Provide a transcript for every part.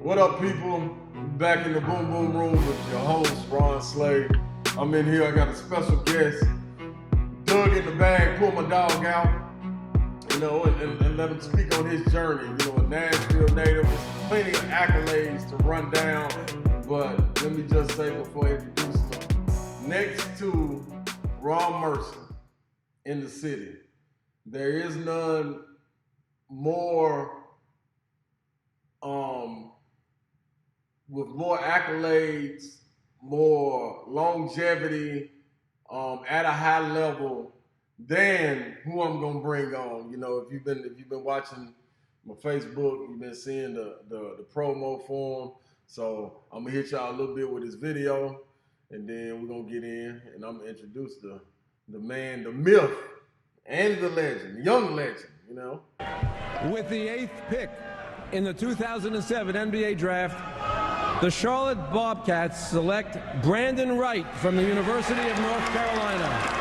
What up, people? Back in the Boom Boom Room with your host, Ron Slade. I'm in here. I got a special guest. Doug in the bag, pull my dog out, and let him speak on his journey. A Nashville native with plenty of accolades to run down. But let me just say before I introduce him, next to Ron Mercer in the city, there is none more with more accolades, more longevity, at a high level than who I'm gonna bring on. If you've been watching my Facebook, you've been seeing the promo for him. So I'm gonna hit y'all a little bit with his video, and then we're gonna get in, and I'm gonna introduce the man, the myth, and the legend, the young legend. With the 8th pick in the 2007 NBA Draft, the Charlotte Bobcats select Brandan Wright from the University of North Carolina.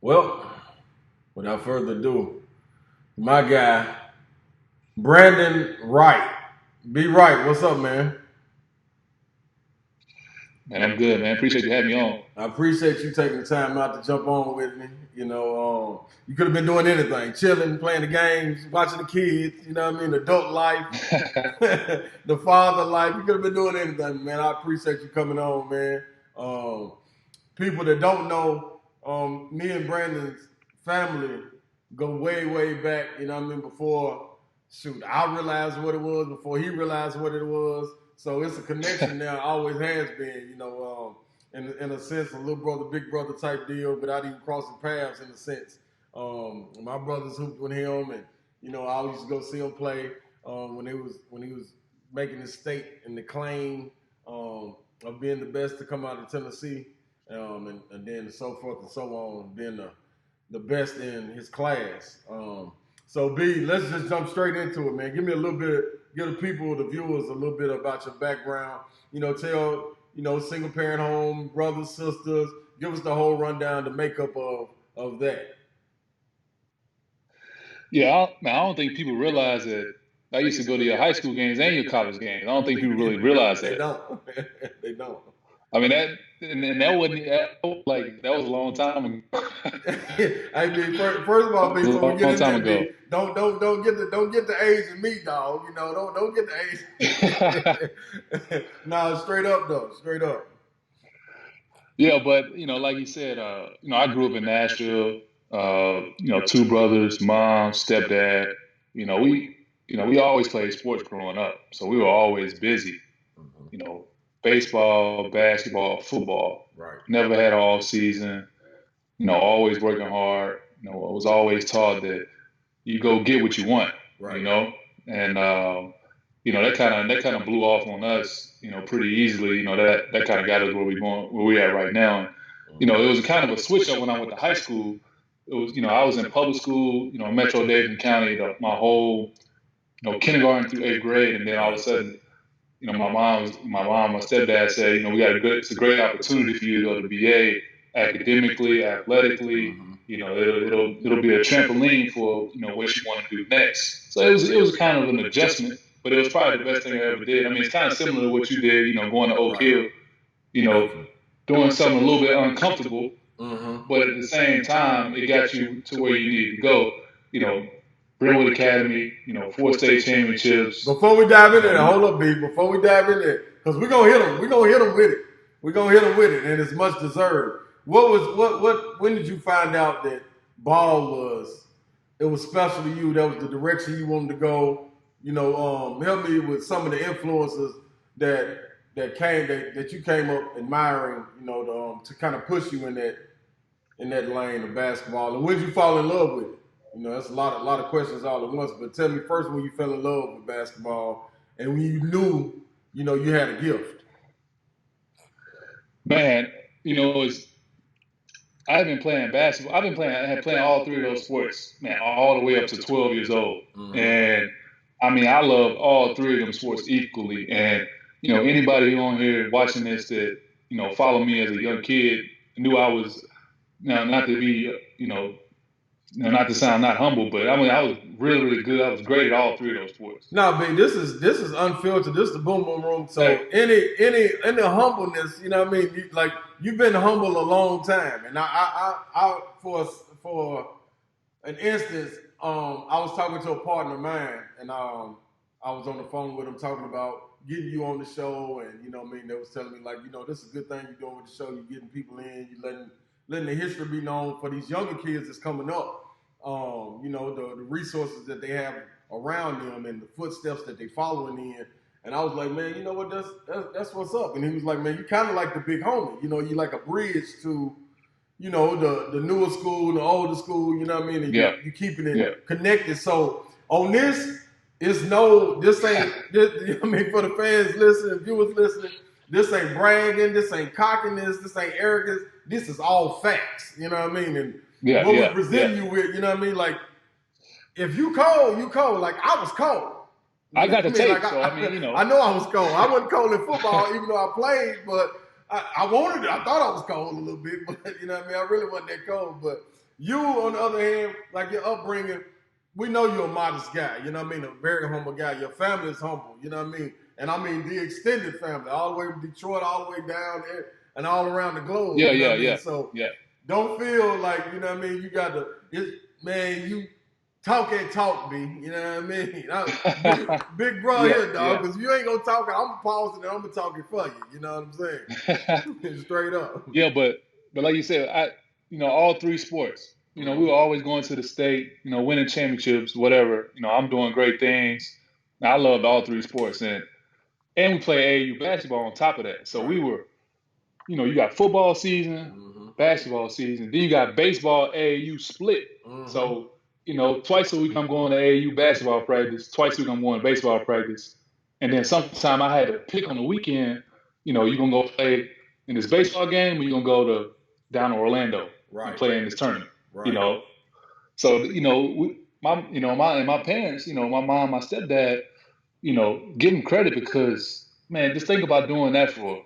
Well, without further ado, my guy, Brandan Wright. Be right. What's up, man? Man, I'm good, man. Appreciate you having me on. I appreciate you taking the time out to jump on with me. You could have been doing anything, chilling, playing the games, watching the kids, adult life, the father life. You could have been doing anything, man. I appreciate you coming on, man. People that don't know, me and Brandon's family go way, way back, before, I realized what it was, before he realized what it was. So it's a connection now, always has been, in a sense, a little brother, big brother type deal, without even crossing paths in a sense. My brothers hooped with him, and, I always used to go see him play when he was making his state and the claim of being the best to come out of Tennessee. And then so forth and so on, being the best in his class. So B, let's just jump straight into it, man. Give me a little bit, give the people, the viewers, a little bit about your background. Tell, single parent home, brothers, sisters. Give us the whole rundown, the makeup of that. Yeah, I don't think people realize that I used to go to your high school games and your college games. I don't think people really realize They that. don't. They don't. I mean, that wasn't like that was a long time ago. I mean, first of all, It was before a we get long into time that, ago. B, don't get the age of me, dog. Don't get the age. No, straight up though, straight up. Yeah, but like you said, I grew up in Nashville. Two brothers, mom, stepdad. We always played sports growing up, so we were always busy. You know, baseball, basketball, football. Right. Never had an off season. Always working hard. I was always taught that you go get what you want. Right. And that kind of blew off on us. Pretty easily. That kind of got us where we at right now. And, it was kind of a switch up when I went to high school. It was, I was in public school, Metro Davidson County, my whole, kindergarten through 8th grade, and then all of a sudden, my stepdad said, it's a great opportunity for you to go to BA academically, athletically. It'll be a trampoline for what you want to do next. So it was kind of an adjustment, but it was probably the best thing I ever did. I mean, it's kind of similar to what you did, going to Oak Hill, doing something a little bit uncomfortable, but at the same time, it got you to where you needed to go. Brentwood Academy, 4 state championships. Before we dive in there, hold up, B. Before we dive in there, because we're gonna hit them. We're gonna hit them with it. We're gonna hit them with it, and it's much deserved. When did you find out that ball was special to you? That was the direction you wanted to go. help me with some of the influences that you came up admiring, to kind of push you in that lane of basketball. And when did you fall in love with it? That's a lot of questions all at once. But tell me first when you fell in love with basketball and when you knew, you had a gift. Man, I've been playing basketball. I had playing all three of those sports, man, all the way up to 12 years old. Mm-hmm. And I mean, I love all three of them sports equally. And anybody on here watching this that follow me as a young kid knew I was not to be not to sound not humble, but I mean I was really really good. I was great at all three of those sports. No, B, this is unfiltered. This is the boom boom room. So any humbleness, you've been humble a long time. And I for an instance, I was talking to a partner of mine, and I was on the phone with him talking about getting you on the show, and they was telling me this is a good thing you're doing with the show. You're getting people in, you're letting the history be known for these younger kids that's coming up. The resources that they have around them and the footsteps that they following in. And I was like, man, you know what? That's what's up. And he was like, man, you kind of like the big homie. You like a bridge to, the newer school, the older school. You know what I mean? And you keeping it connected. So on this, this ain't. For the fans listening, viewers listening, this ain't bragging. This ain't cockiness. This ain't arrogance. This is all facts. You know what I mean? And what we present you with, you know what I mean? Like, if you cold, you cold. Like, I was cold. I got the tape, so I know I was cold. I wasn't cold in football, even though I played, but I wanted it. I thought I was cold a little bit, but you know what I mean? I really wasn't that cold. But you, on the other hand, like your upbringing, we know you're a modest guy, you know what I mean? A very humble guy. Your family is humble, you know what I mean? And I mean the extended family, all the way from Detroit, all the way down there, and all around the globe. So don't feel like, you know what I mean, you got to, you talk that talk, B. You know what I mean? Big bro here, dog, because you ain't going to talk it, I'm going to pause it and I'm going to talk it for you. You know what I'm saying? Straight up. Yeah, but like you said, all three sports, we were always going to the state, winning championships, whatever. I'm doing great things. I loved all three sports. And we play AAU basketball on top of that. So we were, you got football season, basketball season, then you got baseball AAU split. So, twice a week I'm going to AAU basketball practice, twice a week I'm going to baseball practice. And then sometime I had to pick on the weekend, you're going to go play in this baseball game or you're going to go down to Orlando and play in this tournament, So, my parents, my mom, my stepdad, give them credit because, man, just think about doing that for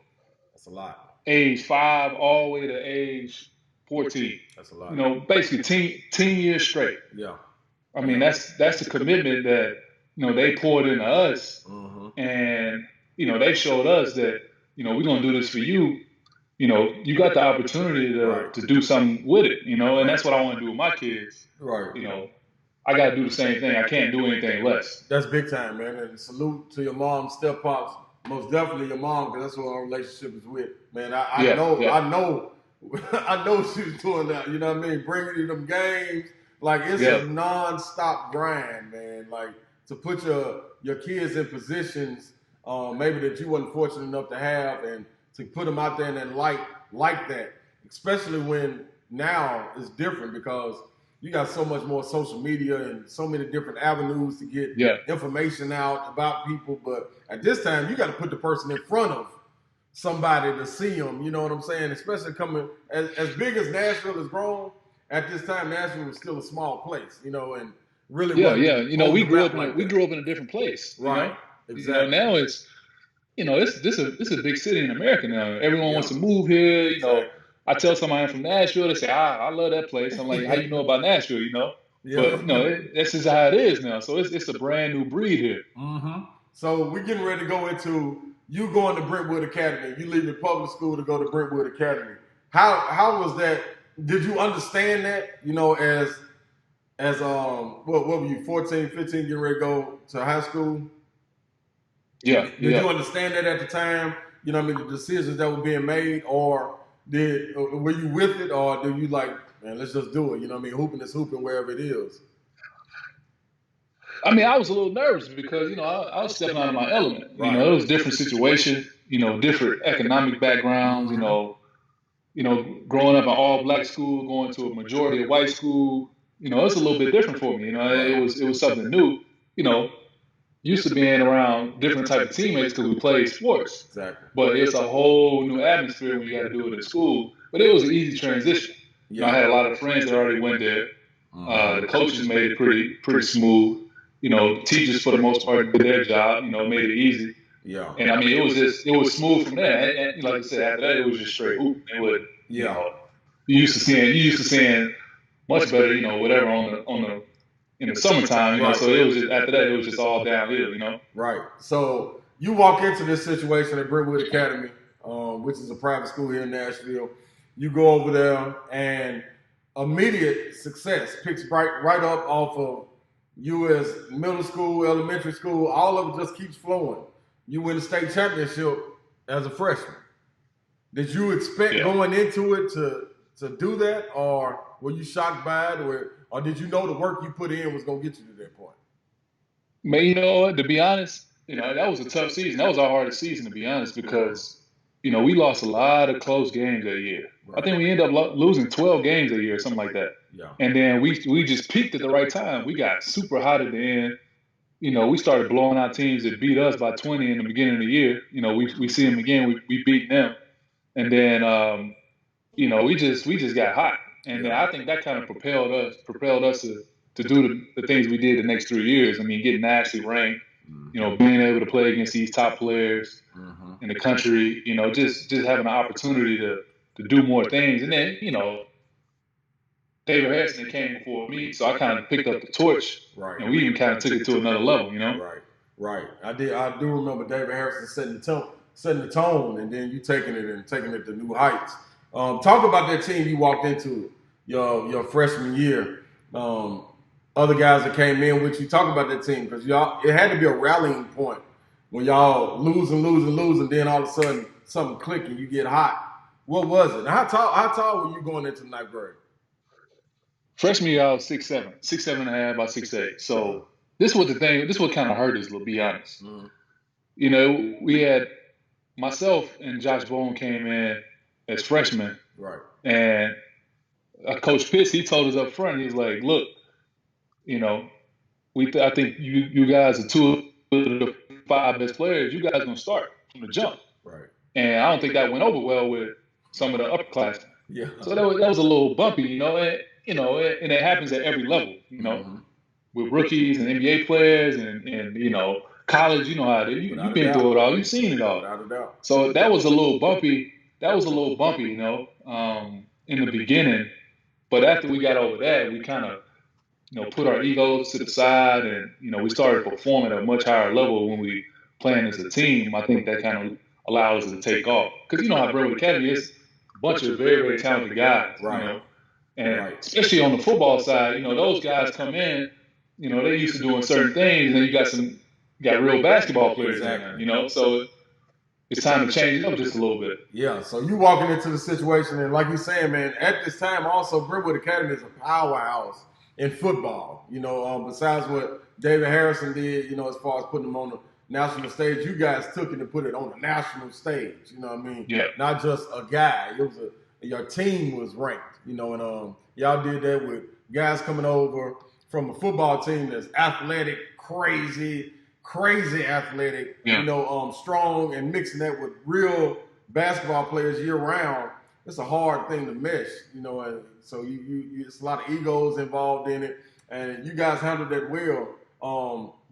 that's a lot. Age 5 all the way to age 14. That's a lot. Basically 10 years straight. Yeah. I mean, that's a commitment that, they poured into us. And, they showed us that, we're going to do this for you. You got the opportunity to do something with it, and that's what I want to do with my kids. I got to do the same thing. I can't do anything less. That's big time, man. And salute to your mom, step pops. Most definitely your mom, because that's what our relationship is with. Man, I know she was doing that. You know what I mean? Bringing you them games, like it's a non-stop grind, man. Like to put your kids in positions, maybe that you wasn't fortunate enough to have, and to put them out there in that light like that, especially when now it's different because you got so much more social media and so many different avenues to get information out about people. But at this time, you got to put the person in front of somebody to see them. You know what I'm saying? Especially coming as big as Nashville has grown. At this time, Nashville was still a small place, and really. We grew up in a different place, right? Exactly. Now it's, this is a big city in America now. Everyone wants to move here. I tell somebody I'm from Nashville, they say, I love that place. I'm like, how you know about Nashville, But, this is how it is now. So it's a brand new breed here. So we're getting ready to go into you going to Brentwood Academy. You leaving public school to go to Brentwood Academy. How was that? Did you understand that, as what were you, 14, 15, getting ready to go to high school? Yeah. Did you understand that at the time? You know what I mean? The decisions that were being made, or were you with it, or did you like, man, let's just do it? You know what I mean? Hooping is hooping wherever it is. I mean, I was a little nervous because I was stepping out of my element. It was a different situation. Different economic backgrounds. Growing up in all black school, going to a majority of white school. It's a little bit different for me. It was something new. You know, used to being around different type of teammates because we played sports. Exactly. But it's a whole new atmosphere when you got to do it in school. But it was an easy transition. I had a lot of friends that already went there. The coaches made it pretty smooth. Teachers for the most part did their job. Made it easy. Yeah. And I mean, it was smooth from there. And like I said, after that, it was just straight hoop. It would, you used to seeing much better, whatever in the summertime. So it was just after that, it was just all downhill. Right. So you walk into this situation at Brentwood Academy, which is a private school here in Nashville. You go over there and immediate success picks right up off of you as middle school, elementary school. All of it just keeps flowing. You win the state championship as a freshman. Did you expect going into it to do that, or were you shocked by it, or did you know the work you put in was going to get you to that point? Man, to be honest, that was a tough season. That was our hardest season, to be honest, because we lost a lot of close games that year. Right. I think we ended up losing 12 games that year, something like that. Yeah. And then we just peaked at the right time. We got super hot at the end. We started blowing out teams that beat us by 20 in the beginning of the year. We see them again. We beat them, and then we just got hot. And then I think that kind of propelled us to do the things we did the next 3 years. I mean, getting nationally ranked. Being able to play against these top players in the country. Just having an opportunity to do more things. And then David Harrison came before me, so I kind of picked up the torch, and we even kind of took it to another level, Right. I do remember David Harrison setting the tone, and then you taking it to new heights. Talk about that team you walked into your freshman year. Other guys that came in with you. Talk about that team, because it had to be a rallying point when y'all lose, and then all of a sudden something click and you get hot. What was it? How tall were you going into ninth grade? Freshman year, I was 6'7", 6'7.5", about 6'8". So this was the thing. This is what kind of hurt us, to be honest. Mm-hmm. We had myself and Josh Bone came in as freshmen. Right. And Coach Pitts, he told us up front, he was like, look, I think you guys are two of the 5 best players. You guys are going to start from the jump. Right. And I don't think that went over well with some of the upperclassmen. Yeah. So that was a little bumpy, and it happens at every level, Mm-hmm. with rookies and NBA players and college. You know how it is. You've been through it all. You've seen it all. Without a doubt. So that was a little bumpy. In the beginning. But after we got over that, we kind of, put our egos to the side, and we started performing at a much higher level when we playing as a team. I think that kind of allowed us to take off, because how Brentwood Academy is a bunch of very, very talented guys. Right. And especially on the football side, those guys come in, they're used to doing certain things, and you got real basketball players in there, so it's time to change it up just a little bit. Yeah, so you walking into the situation, and like you're saying, man, at this time also, Brentwood Academy is a powerhouse in football. Besides what David Harrison did, as far as putting them on the national stage, you guys took it and put it on the national stage. You know what I mean? Yeah. Not just a guy. It was your team was ranked. And y'all did that with guys coming over from a football team that's athletic, crazy athletic, strong, and mixing that with real basketball players year round. It's a hard thing to mesh, and so you it's a lot of egos involved in it, and you guys handled that well.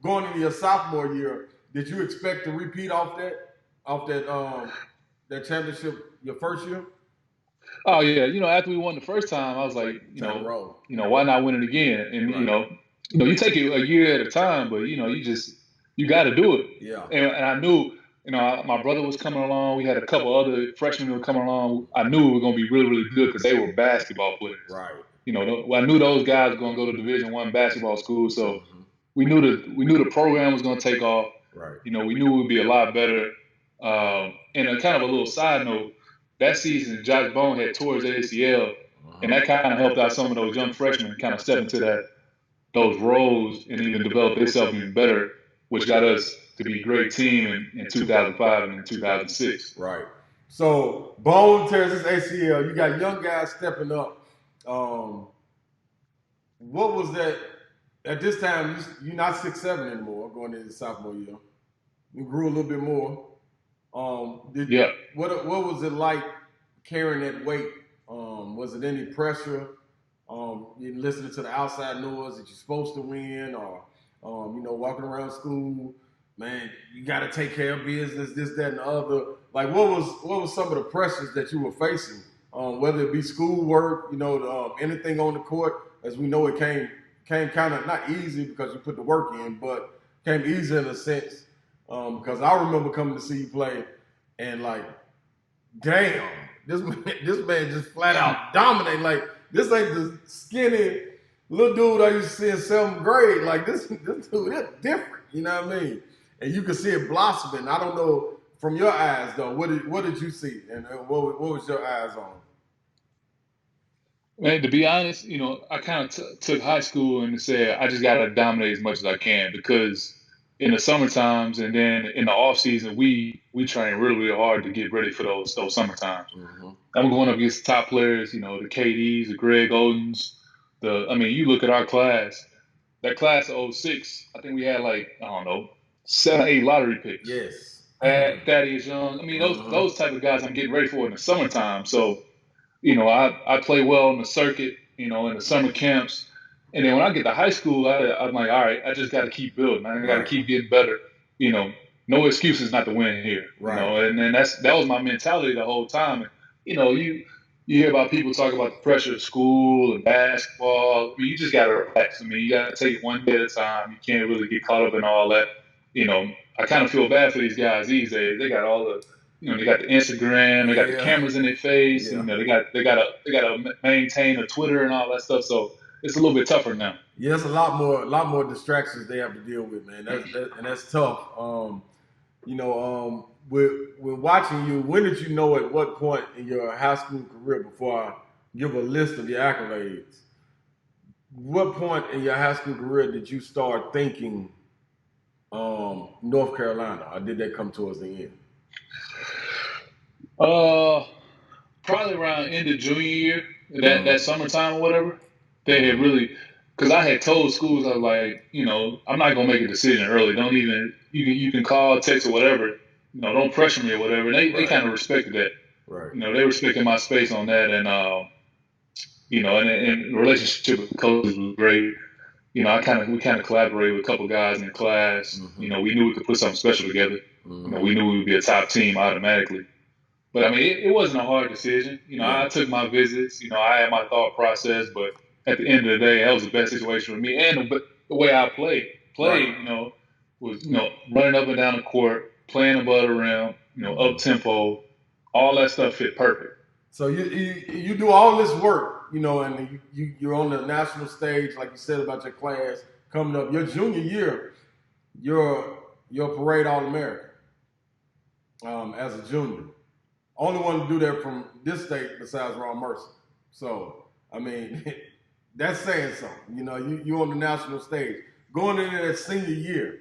Going into your sophomore year, did you expect to repeat off that championship your first year? Oh yeah, after we won the first time, I was like, why not win it again? And right. you take it a year at a time, but you got to do it. Yeah. And I knew, my brother was coming along. We had a couple other freshmen who were coming along. I knew we were going to be really, really good because they were basketball players. Right. I knew those guys were going to go to Division I basketball school, so we knew the program was going to take off. Right. We knew it would be a lot better. And a kind of a little side note, that season, Josh Bone had tore his ACL, and that kind of helped out some of those young freshmen kind of step into those roles and even develop themselves even better, which got us to be a great team in 2005 and in 2006. Right. So Bone tears his ACL. You got young guys stepping up. What was that? At this time, you're not 6'7" anymore. Going into the sophomore year, you grew a little bit more. Yeah. What was it like carrying that weight? Was it any pressure? You listening to the outside noise that you're supposed to win, or walking around school, man, you got to take care of business, this, that, and the other. Like, what was some of the pressures that you were facing? Whether it be schoolwork, anything on the court, as we know, it came kind of not easy because you put the work in, but came easy in a sense. Because I remember coming to see you play, and like, damn, this man just flat out dominating. Like, this ain't the skinny little dude I used to see in 7th grade. Like, this dude is different. You know what I mean? And you can see it blossoming. I don't know from your eyes though. What did you see, and what was your eyes on? Man, to be honest, I kind of took high school and said I just got to dominate as much as I can because in the summer times and then in the off season we train really, really hard to get ready for those summer times. Mm-hmm. I'm going up against top players, the KDs, the Greg Odens. You look at our class. That class of 06, I think we had I don't know, 7, 8 lottery picks. Yes. Thaddeus Young. Those type of guys I'm getting ready for in the summertime. So I play well in the circuit, in the summer camps. And then when I get to high school, I'm like, all right, I just got to keep building. I got to keep getting better. No excuses not to win here. Right. And then that was my mentality the whole time. And, you hear about people talk about the pressure of school and basketball. You just got to relax. You got to take it one day at a time. You can't really get caught up in all that. I kind of feel bad for these guys these days. They got all the they got the Instagram, they got the cameras in their face, and they got to maintain a Twitter and all that stuff. So it's a little bit tougher now. Yeah, it's a lot more distractions they have to deal with, man. That's tough. With watching you, when did you know at what point in your high school career, before I give a list of your accolades, what point in your high school career did you start thinking North Carolina, or did that come towards the end? Probably around end of junior year, that summertime or whatever. They had really, because I had told schools, I was like, I'm not gonna make a decision early. Don't even you can call, text, or whatever. Don't pressure me or whatever. And they kind of respected that. Right. They respected my space on that, and and the relationship with the coaches was great. We kind of collaborated with a couple guys in the class. Mm-hmm. We knew we could put something special together. Mm-hmm. We knew we would be a top team automatically. But it wasn't a hard decision. I took my visits. I had my thought process, but at the end of the day, that was the best situation for me. And the way I played, Right. Was running up and down the court, playing above the rim, up tempo, all that stuff fit perfect. So you do all this work, and you're on the national stage, like you said about your class coming up. Your junior year, you're parade All-American as a junior. Only one to do that from this state besides Ron Mercer. So, that's saying something. You're on the national stage. Going into that senior year,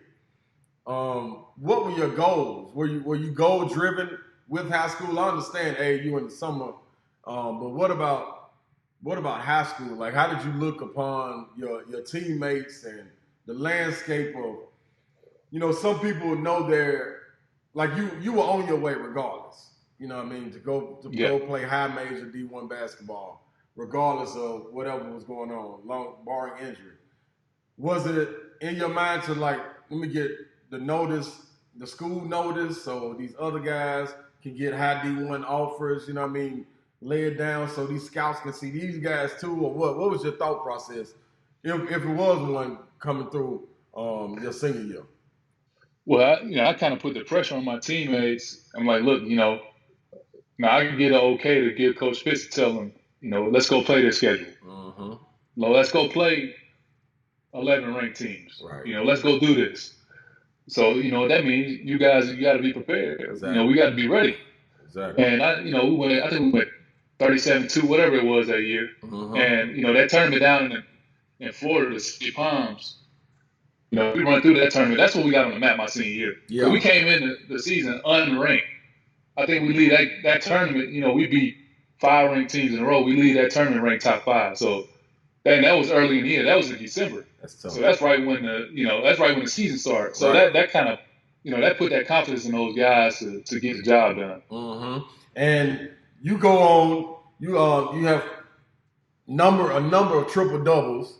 what were your goals? Were you goal driven with high school? I understand AAU in the summer, but what about high school? Like, how did you look upon your teammates and the landscape of, some people know they're like you were on your way regardless. To go play high major D1 basketball, regardless of whatever was going on, barring injury. Was it in your mind to let me get the school notice, so these other guys can get high D1 offers, lay it down so these scouts can see these guys too, or what? What was your thought process, if it was one coming through your senior year? Well, I kind of put the pressure on my teammates. I'm like, look, now I can get an okay to give Coach Fitz to tell him, let's go play this schedule. Mm-hmm. Let's go play 11 ranked teams. Right. Let's go do this. So that means you got to be prepared. Exactly. We got to be ready. Exactly. And I think we went 37-2, whatever it was that year. Mm-hmm. And that turned me down in Florida, the City Palms. We run through that tournament. That's what we got on the map my senior year. Yeah. We came in the season unranked. I think we lead that tournament. We beat 5 ranked teams in a row. We lead that tournament ranked top 5. So that was early in the year. That was in December. That's tough. So that's right when the season started. So that kind of that put that confidence in those guys to get the job done. Mm-hmm. And you go on. You have a number of triple doubles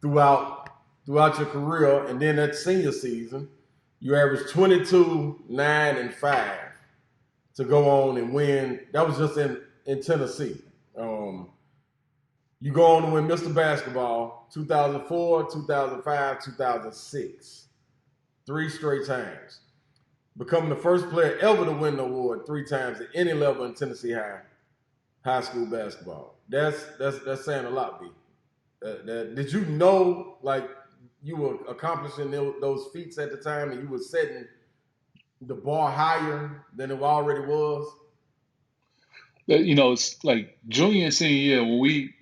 throughout your career, and then that senior season, you averaged 22, 9, and 5 to go on and win. That was just in Tennessee. You go on to win Mr. Basketball 2004, 2005, 2006. 3 straight times. Becoming the first player ever to win the award 3 times at any level in Tennessee high school basketball. That's saying a lot, B. Did you know, like, you were accomplishing those feats at the time and you were setting the bar higher than it already was? It's like junior and senior year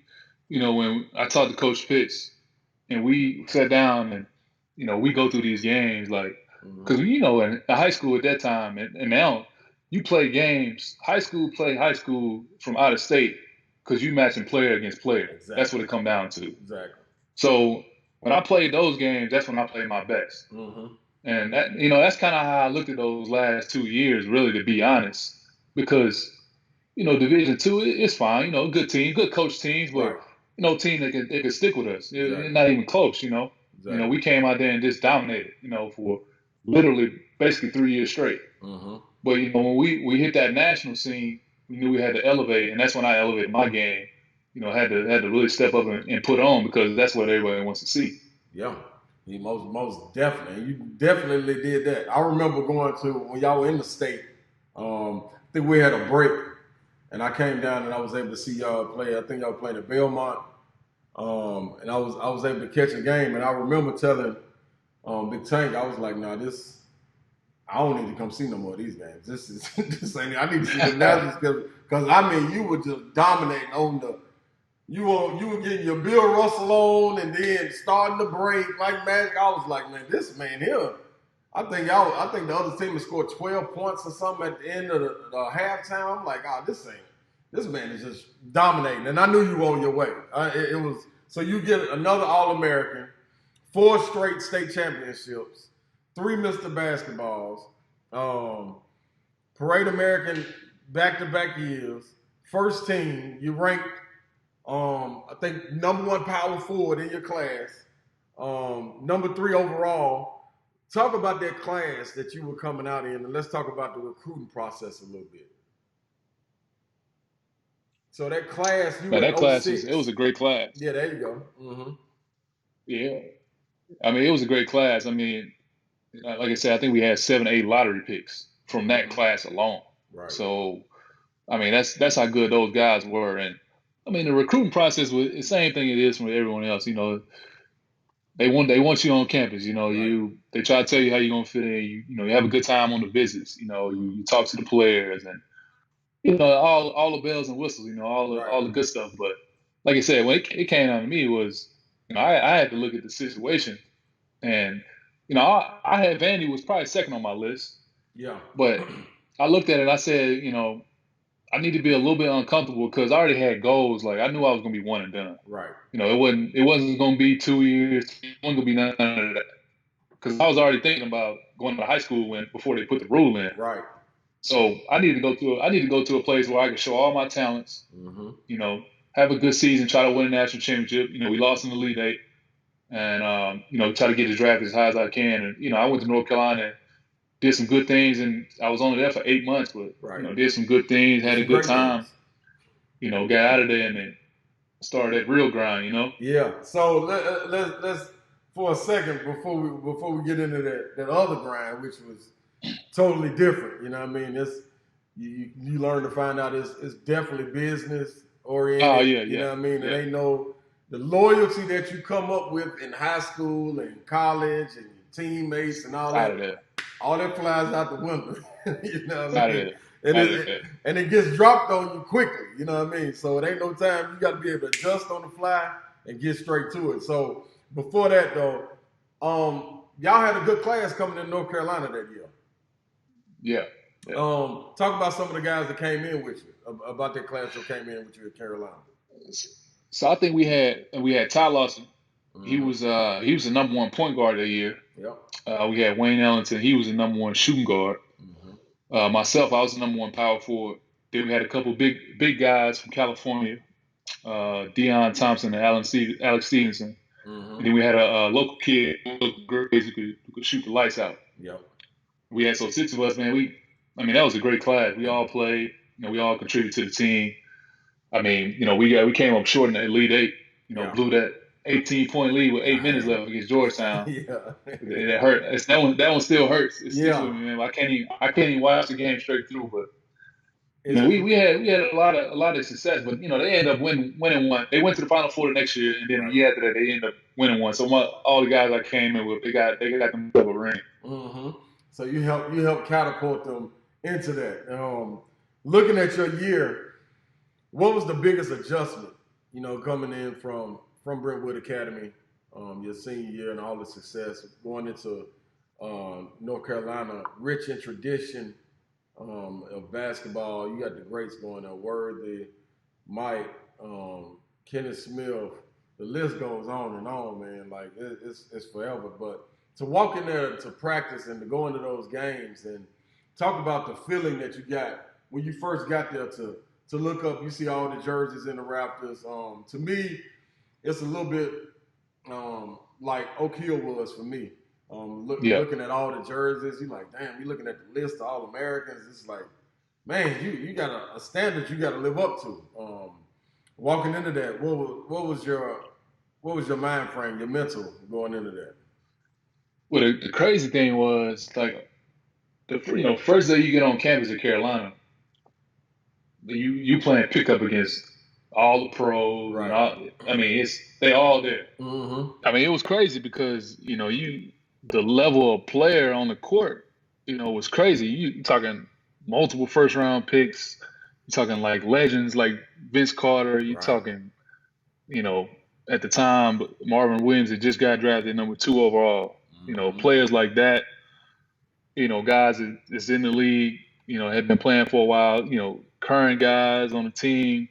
when I talked to Coach Pitts and we sat down and, we go through these games, like, because, in high school at that time and now you play games, high school from out of state because you matching player against player. Exactly. That's what it come down to. Exactly. So when I played those games, that's when I played my best. Mm-hmm. And that, that's kind of how I looked at those last 2 years, really, to be honest, because, Division II, it's fine, good team, good coach teams, but, right. Team that can stick with us. Exactly. Not even close, Exactly. We came out there and just dominated, for literally basically 3 years straight. Mm-hmm. But, when we hit that national scene, we knew we had to elevate, and that's when I elevated my game. Had to really step up and put on because that's what everybody wants to see. Yeah, he most definitely. You definitely did that. I remember going to when y'all were in the state. I think we had a break, and I came down and I was able to see y'all play. I think y'all playing at Belmont, and I was able to catch a game. And I remember telling Big Tank, I was like, "Nah, I don't need to come see no more of these games. This ain't. I need to see the Nationals because I mean, you were just dominating on the." You were getting your Bill Russell on and then starting the break like magic. I was like, man, this man here. I think the other team had scored 12 points or something at the end of the halftime. I'm like, this man is just dominating. And I knew you were on your way. It was so you get another All-American, 4 straight state championships, 3 Mr. Basketballs, Parade American back-to-back years, first team. You ranked. I think number 1 power forward in your class, number 3 overall. Talk about that class that you were coming out in, and let's talk about the recruiting process a little bit. So that class, it was a great class. Yeah, there you go. Mm-hmm. Yeah, I mean, it was a great class. I mean, like I said, I think we had 7, 8 lottery picks from that class alone. Right. So, I mean, that's how good those guys were, and I mean, the recruiting process was the same thing it is from everyone else. They want you on campus. Right. They try to tell you how you're gonna fit in. You have a good time on the visits. You talk to the players and all the bells and whistles. All the good stuff. But like I said, when it came down to me, it was I had to look at the situation, and I had Vandy was probably second on my list. Yeah. But I looked at it. I said, I need to be a little bit uncomfortable because I already had goals. Like I knew I was gonna be one and done. Right. It wasn't gonna be 2 years. It wasn't gonna be none of that. Because I was already thinking about going to high school before they put the rule in. Right. So I need to go to a place where I can show all my talents. Mm-hmm. Have a good season, try to win a national championship. We lost in the Elite Eight, and try to get the draft as high as I can. And I went to North Carolina. Did some good things, and I was only there for 8 months, but did some good things, had a good time. Got out of there and then started that real grind. Yeah. So let's for a second before we get into that other grind, which was totally different. You know what I mean? You learn to find out it's definitely business oriented. Oh yeah. You know what I mean? Yeah. It ain't the loyalty that you come up with in high school and college and your teammates and all that. All that flies out the window. You know what I mean? And it gets dropped on you quickly. You know what I mean? So it ain't no time. You got to be able to adjust on the fly. and get straight to it. So before that though, y'all had a good class coming in North Carolina that year. Yeah. Talk about some of the guys that came in with you, about that class that came in with you at Carolina. So I think we had Ty Lawson. He was the number one point guard that year. Yep. We had Wayne Ellington. He was the number one shooting guard. Myself, I was the number one power forward. Then we had a couple big guys from California, Deion Thompson and Alex Stevenson. And then we had a local kid who basically could shoot the lights out. Yep. We had 6 of us, man. That was a great class. We all played. We all contributed to the team. We came up short in the Elite Eight. Blew that 18-point lead with 8 minutes left against Georgetown. Yeah. That hurt. That one still hurts. It sticks with me, man. I can't even watch the game straight through. But we had a lot of success. But they ended up winning one. They went to the Final Four the next year, and then the year after that, they ended up winning one. So all the guys I came in with, they got them double ring. So you helped catapult them into that. Looking at your year, what was the biggest adjustment? Coming in from Brentwood Academy, your senior year, and all the success going into North Carolina, rich in tradition of basketball. You got the greats going there: Worthy, Mike, Kenneth Smith. The list goes on and on, man. Like it's forever. But to walk in there to practice and to go into those games and talk about the feeling that you got when you first got there to look up, you see all the jerseys in the rafters. To me, it's a little bit like Oak Hill was for me. Looking at all the jerseys, you're like, damn, you're looking at the list of All-Americans. It's like, man, you got a standard you got to live up to. Walking into that, what was your mind frame, your mental going into that? Well, the crazy thing was, like, the first day you get on campus at Carolina, you playing pickup against all the pros. Right. They all there. It was crazy because the level of player on the court, was crazy. You talking multiple first round picks. You talking like legends like Vince Carter. You talking, at the time Marvin Williams had just got drafted number 2 overall. Players like that. Guys that's in the league. Had been playing for a while. Current guys on the team.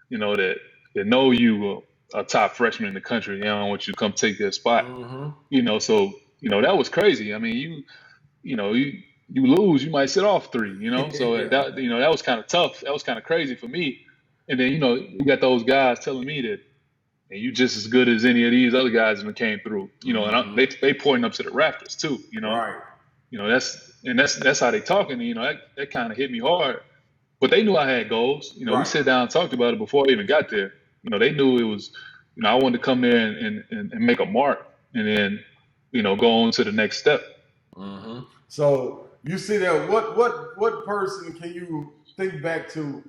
That know you a top freshman in the country. They don't want you to come take their spot. So that was crazy. You lose, you might sit off 3. So that was kind of tough. That was kind of crazy for me. And then you got those guys telling me that, and you just as good as any of these other guys that came through. And they pointing up to the rafters too. Right. That's how they talking. That kind of hit me hard. But they knew I had goals. We sat down and talked about it before I even got there. They knew it was, I wanted to come there and make a mark, and then, go on to the next step. So you see that what person can you think back to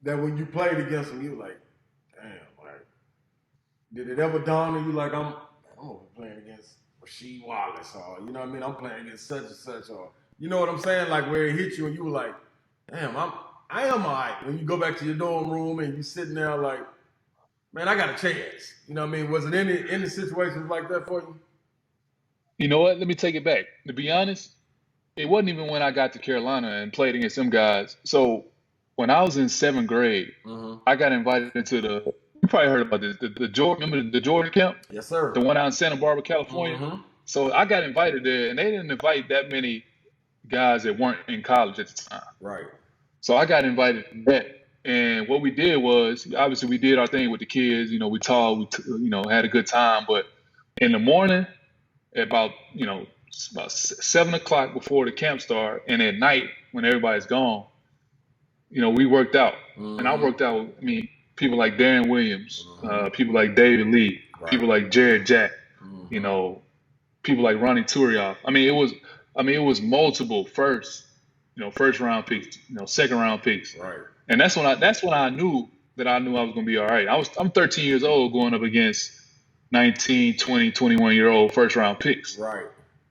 that when you played against them, you were like, damn, like, did it ever dawn on you like I'm playing against Rasheed Wallace, or I'm playing against such and such, or you know what I'm saying? Like where it hit you and you were like, damn, I am all right. When you go back to your dorm room and you sitting there like, man, I got a chance. Was it any situations like that for you? You know what? Let me take it back. To be honest, it wasn't even when I got to Carolina and played against them guys. So when I was in 7th grade, I got invited into you probably heard about this, the Jordan, remember the Jordan camp? Yes, sir. The one out in Santa Barbara, California. So I got invited there, and they didn't invite that many guys that weren't in college at the time. Right. So I got invited to that. And what we did was, obviously we did our thing with the kids, we talked, had a good time. But in the morning, at about 7 o'clock before the camp start, and at night when everybody's gone, we worked out. And I worked out with, people like Darren Williams, people like David Lee, people like Jared Jack, people like Ronnie Turioff. It was multiple first round picks, second round picks. Right. And that's when I knew I was going to be all right. I'm 13 years old going up against 19, 20, 21-year-old first round picks. Right.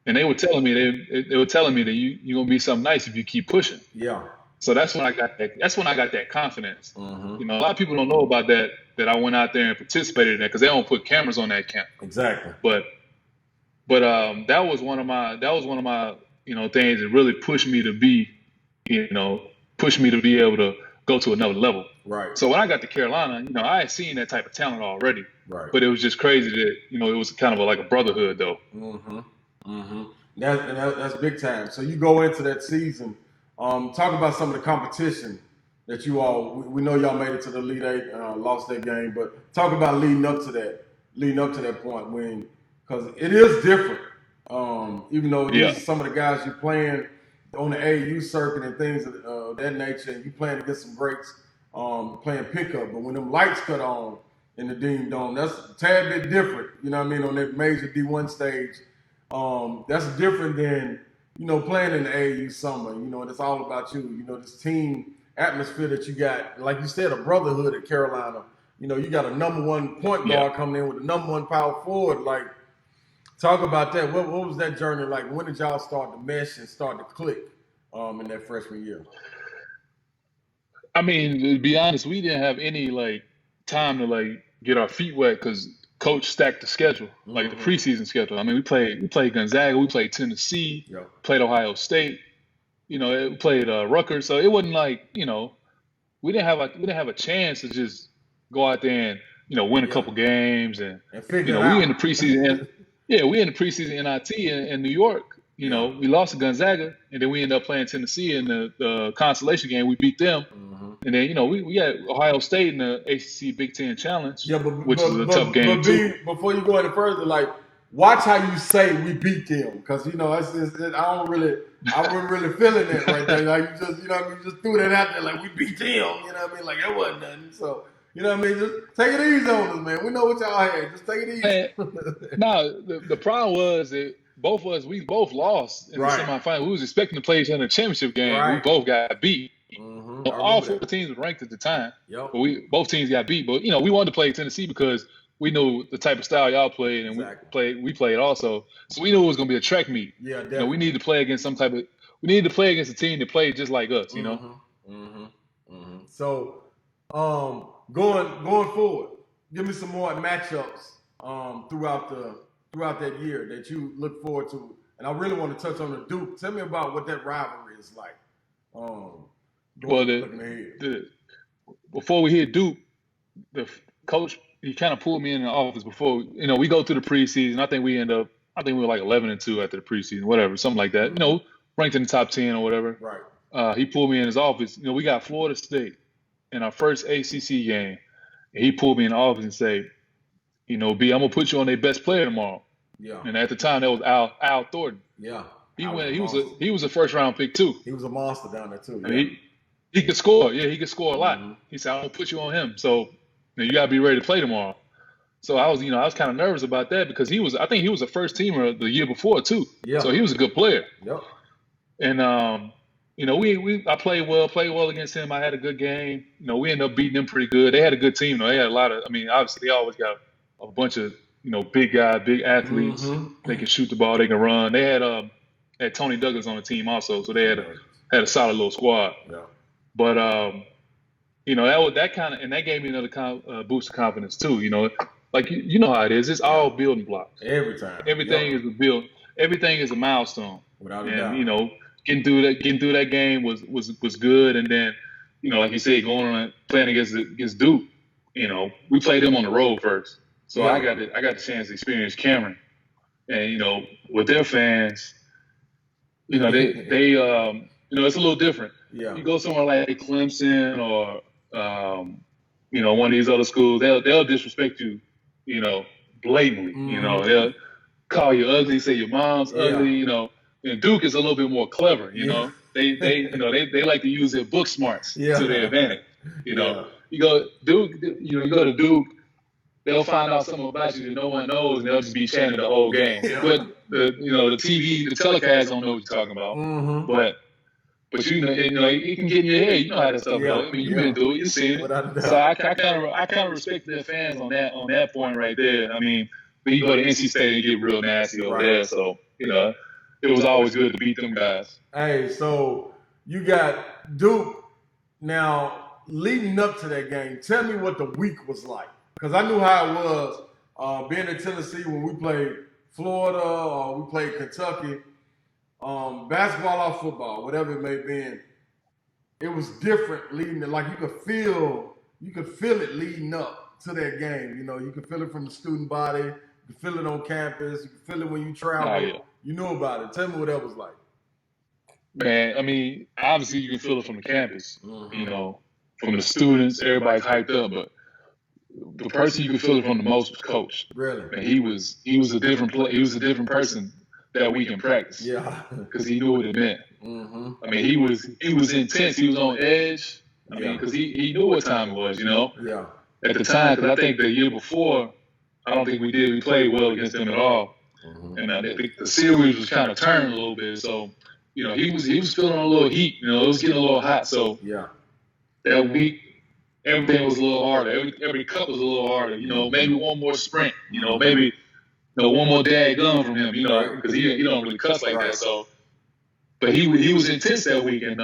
And they were telling me that you're going to be something nice if you keep pushing. Yeah. So that's when I got that. That's when I got that confidence. Mm-hmm. A lot of people don't know about that. That I went out there and participated in that because they don't put cameras on that camp. Exactly. But that was one of my things that really pushed me to be able to go to another level. Right. So when I got to Carolina, I had seen that type of talent already. Right. But it was just crazy that it was kind of like a brotherhood though. Mm-hmm. Mm-hmm. That's big time. So you go into that season. Talk about some of the competition that you all. We know y'all made it to the Elite Eight, lost that game, but talk about leading up to that point when, because it is different. Even though it is some of the guys you're playing on the AAU circuit and things of that nature, and you playing against some greats, playing pickup. But when them lights cut on in the Dean Dome, that's a tad bit different. You know what I mean? On that major D1 stage, that's different than playing in the AAU summer. And it's all about you. This team atmosphere that you got, like you said, a brotherhood at Carolina. You got a number one point guard coming in with a number one power forward. Like, talk about that. What was that journey like? When did y'all start to mesh and start to click in that freshman year? I mean, to be honest, we didn't have any time to get our feet wet because coach stacked the schedule, like the preseason schedule. I mean, we played Gonzaga, we played Tennessee, played Ohio State, we played Rutgers. So it wasn't we didn't have a chance to just go out there and win a couple games and figure it out. we in the preseason. We in the preseason NIT in New York. We lost to Gonzaga, and then we ended up playing Tennessee in the consolation game. We beat them. And then, we had Ohio State in the ACC Big Ten Challenge, which is a tough game too. Before you go any further, watch how you say we beat them, because I wasn't really feeling that right there. Like, you just, you just threw that out there like we beat them. You know what I mean? Like, that wasn't nothing. So, you know what I mean? Just take it easy on us, man. We know what y'all had. Just take it easy. No, the problem was that we both lost in the semifinal. We was expecting to play each other in a championship game. Right. We both got beat. All four teams were ranked at the time, but both teams got beat. But we wanted to play Tennessee because we knew the type of style y'all played, and we played also. So we knew it was going to be a track meet. Yeah, definitely. We needed to play against we needed to play against a team that played just like us. So, going forward, give me some more matchups throughout that year that you look forward to. And I really want to touch on the Duke. Tell me about what that rivalry is like. Before we hit Duke, the coach, he kind of pulled me in the office before. We go through the preseason. I think we were like 11-2 after the preseason, whatever, something like that. Ranked in the top 10 or whatever. Right. He pulled me in his office. We got Florida State in our first ACC game. And he pulled me in the office and said, B, I'm gonna put you on their best player tomorrow. Yeah. And at the time, that was Al Thornton. Yeah. He was a first round pick too. He was a monster down there too. Yeah. I mean, he could score. Yeah, he could score a lot. He said, "I'm gonna put you on him, so you gotta be ready to play tomorrow." So I was kind of nervous about that because I think he was a first teamer the year before too. Yeah. So he was a good player. Yep. And I played well against him. I had a good game. We ended up beating them pretty good. They had a good team. They had a lot of. Obviously they always got a bunch of big guys, big athletes. They can shoot the ball. They can run. They had Tony Douglas on the team also, so they had a solid little squad. Yeah. But that gave me another boost of confidence too. Like you know how it is. It's all building blocks. Every time. Everything is a build. Everything is a milestone. Without a doubt. And getting through that game was good. And then like you said, going on playing against Duke. We played them on the road first, so I got the chance to experience Cameron, and with their fans. They it's a little different. Yeah. You go somewhere like Clemson or one of these other schools, they'll disrespect you, blatantly. They'll call you ugly, say your mom's ugly. And Duke is a little bit more clever. They like to use their book smarts to their advantage. You go to Duke. They'll find out something about you that no one knows, and they'll just be chanting the whole game. Yeah. But the TV, the telecast don't know what you're talking about. But it can get in your head. You know how that stuff goes. You've been through it, you've seen it. So I kind of respect their fans on that point right there. When you go to NC State and get real nasty over there, so it was always good to beat them guys. Hey, so you got Duke. Now, leading up to that game, tell me what the week was like. Because I knew how it was being in Tennessee when we played Florida or we played Kentucky. Basketball or football, whatever it may have been, it was different leading it. Like you could feel it leading up to that game. You know, you could feel it from the student body, you could feel it on campus, you could feel it when you travel. Oh, yeah. You knew about it. Tell me what that was like. Man, I mean, obviously you can feel it from the campus, you know, from the students, everybody's hyped up, but the person you could feel it from the most was Coach. Really? Man, he was a different person that week in practice. Yeah. Because he knew what it meant. I mean, he was intense. He was on edge. I mean, because he knew what time it was, you know. Yeah. At the time, because I think the year before, I don't think we did. We played well against them at all, and I think the series was kind of turned a little bit. So, you know, he was feeling a little heat. You know, it was getting a little hot. So that week, everything was a little harder. Every cut was a little harder. You know, maybe one more sprint. You know, maybe one more dad gun from him. You know, because he don't really cuss like that. So, but he was intense that week, and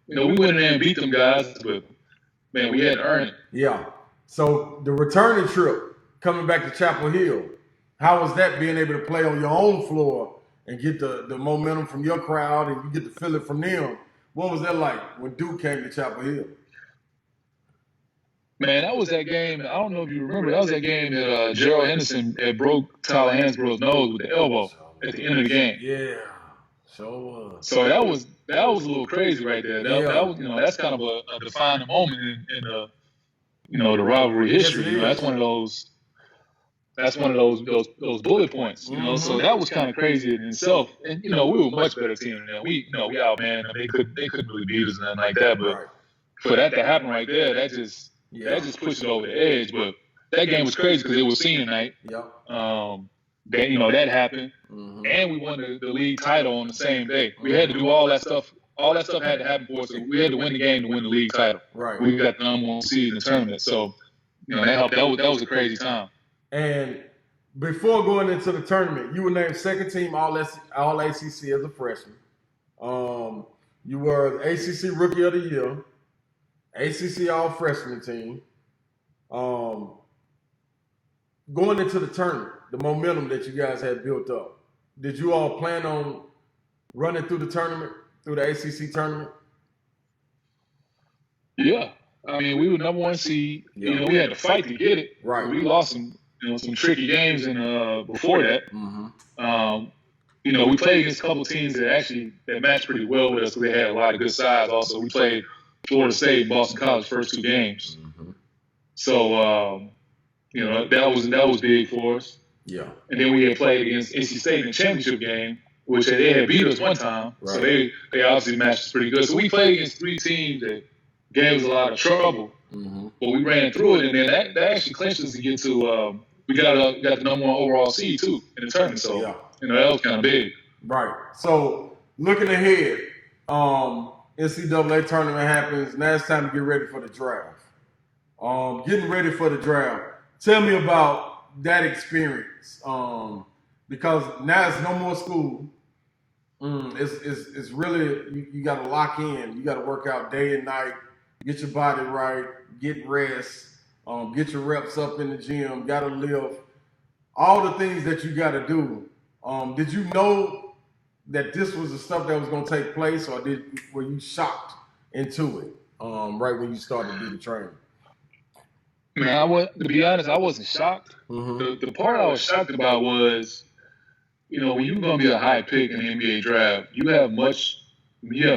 you know, we went in there and beat them guys, but man, we had to earn it. Yeah. So the returning trip, coming back to Chapel Hill, how was that being able to play on your own floor and get the momentum from your crowd and you get to feel it from them? What was that like when Duke came to Chapel Hill? Man, that was that game. I don't know if you remember. That was that game that Gerald Henderson had broke Tyler Hansborough's nose with the elbow at the end of the game. Yeah, sure was. So that was a little crazy right there. That was, you know, that's kind of a defining moment in the, you know, the rivalry history. You know, that's one of those bullet points. You know, so that was kind of crazy in itself. And you know, we were a much better team than them. We outman them. They couldn't really beat us or nothing like that. But for that to happen right there, that just pushed it over the edge. But that game was crazy because it was senior night. That, you know, that happened, and we won the league title on the same day. We had to do all that stuff. All that stuff had to happen for us. So we had to win the game to win the league title. Right. We got the number one seed in the tournament. So, you know, that helped. That was a crazy time. And before going into the tournament, you were named second team All ACC as a freshman. You were the ACC Rookie of the Year, ACC All Freshman team. Going into the tournament, the momentum that you guys had built up, did you all plan on running through the tournament, through the ACC tournament? Yeah. I mean, we were number one seed. You know, we had to fight to get it. Right. We lost some tricky games before that. You know, we played against a couple teams that matched pretty well with us because they had a lot of good size. Also, we played Florida State and Boston College first two games. So, you know, that was big for us. Yeah. And then we had played against NC State in the championship game, which they had beat us one time. Right. So they obviously matched us pretty good. So we played against three teams that gave us a lot of trouble. But we ran through it, and then that actually clinched us to get to we got the number one overall seed too in the tournament. So you know, that was kind of big. Right. So looking ahead, NCAA tournament happens. Now it's time to get ready for the draft. Getting ready for the draft. Tell me about that experience. Because now it's no more school. It's really you got to lock in. You got to work out day and night. Get your body right. Get rest. Get your reps up in the gym. Got to lift. All the things that you got to do. Did you know that this was the stuff that was going to take place, or were you shocked into it right when you started to do the training? Man, to be honest, I wasn't shocked. The part I was shocked about was, you know, when you're going to be a high pick in the NBA draft, you have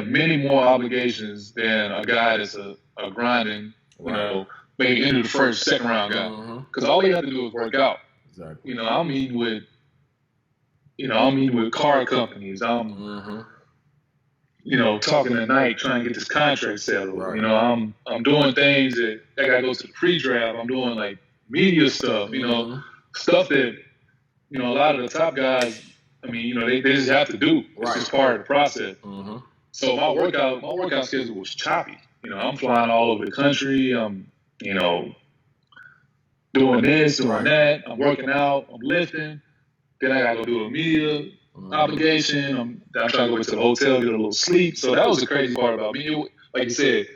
many more obligations than a guy that's a grinding, you know, maybe into the first, second round guy. Because all you have to do is work out. Exactly. You know, I'm meeting with car companies. I'm you know, talking at night trying to get this contract settled. Right. You know, I'm doing things that gotta go to the pre-draft. I'm doing like media stuff, you know, stuff that, you know, a lot of the top guys, I mean, you know, they just have to do. It's just part of the process. So my workout schedule was choppy. You know, I'm flying all over the country. I'm, you know, doing this, doing that. I'm working out. I'm lifting. Then I gotta go do a media obligation. I'm trying to go back to the hotel, get a little sleep. So that was the crazy part about me. Like you said,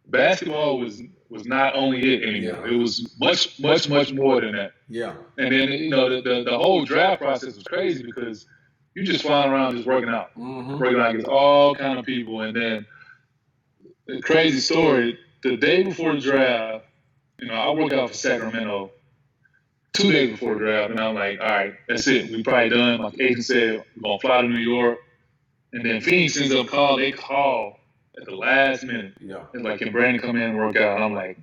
basketball was not only it anymore. Yeah. It was much more than that. Yeah. And then the whole draft process was crazy because you just flying around just working out, working out against all kind of people. And then the crazy story, the day before the draft, I worked out for Sacramento 2 days before the draft, and I'm like, all right, that's it. We probably done. Like the agent said, we're gonna fly to New York, and then Phoenix sends up a call. They call at the last minute. Yeah. It's like, can Brandan come in and work out? And I'm like,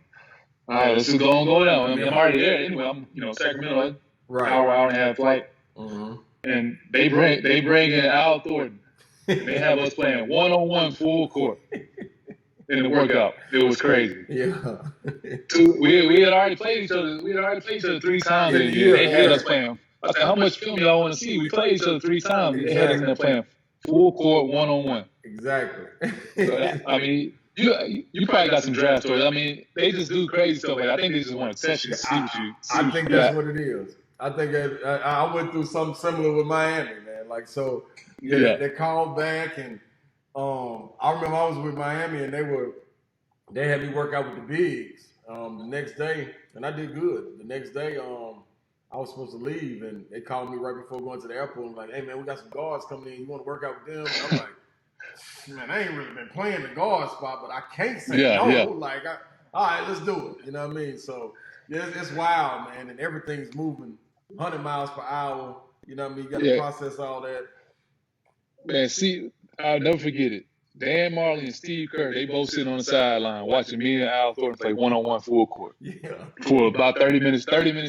all right, let's just go down. I mean, I'm already there anyway. I'm Sacramento, Right. hour and a half flight, and they bring in Al Thornton. They have us playing 1-on-1 full court in the workout. It was crazy. Yeah. We had already played each other. We had already played each other 3 times. And they had us playing. I said, how much film y'all want to see? We played each other 3 times. They had us in there playing full court 1-on-1. Exactly. So, I mean, you probably got some draft stories. I mean, they just do crazy stuff. Like, I think they just want to test you to see what you. I think that's what it is. I think I went through something similar with Miami, man. Like, so they called back, and I remember I was with Miami, and they had me work out with the bigs the next day, and I did good. The next day, I was supposed to leave, and they called me right before going to the airport. And like, hey man, we got some guards coming in. You want to work out with them? And I'm like, man, I ain't really been playing the guard spot, but I can't say no. Yeah. Like, all right, let's do it. You know what I mean? So it's wild, man, and everything's moving 100 miles per hour. You know what I mean? You got to process all that. Man, see, I'll never forget it. Dan Marley and Steve Kerr, they both sitting on the sideline watching me and Al Thornton play 1-on-1 full court for about 30 minutes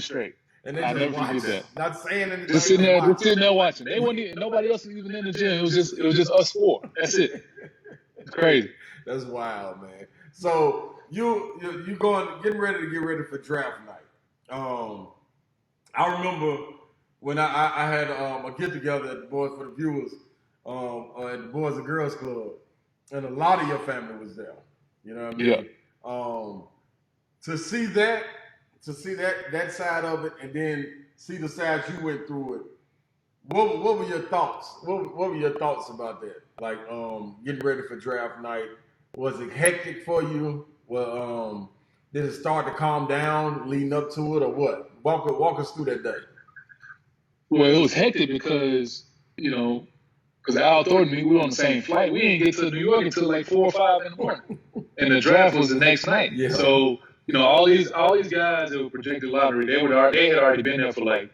straight. And I'll never forget that. Not saying anything. Just sitting there watching. They wasn't even, nobody else was even in the gym. It was just us 4. That's it. It's crazy. That's wild, man. So you getting ready for draft night. I remember when I had a get together at the Boys for the Viewers at the Boys and Girls Club, and a lot of your family was there. You know what I mean? Yeah. To see that side of it, and then see the side you went through it. What were your thoughts? What were your thoughts about that? Like getting ready for draft night. Was it hectic for you? Well, did it start to calm down leading up to it, or what? Walk us through that day. Well, it was hectic because because Al Thornton, we were on the same flight. We didn't get to New York until like 4 or 5 in the morning, and the draft was the next night. Yeah. So all these guys that were projected lottery, they had already been there for like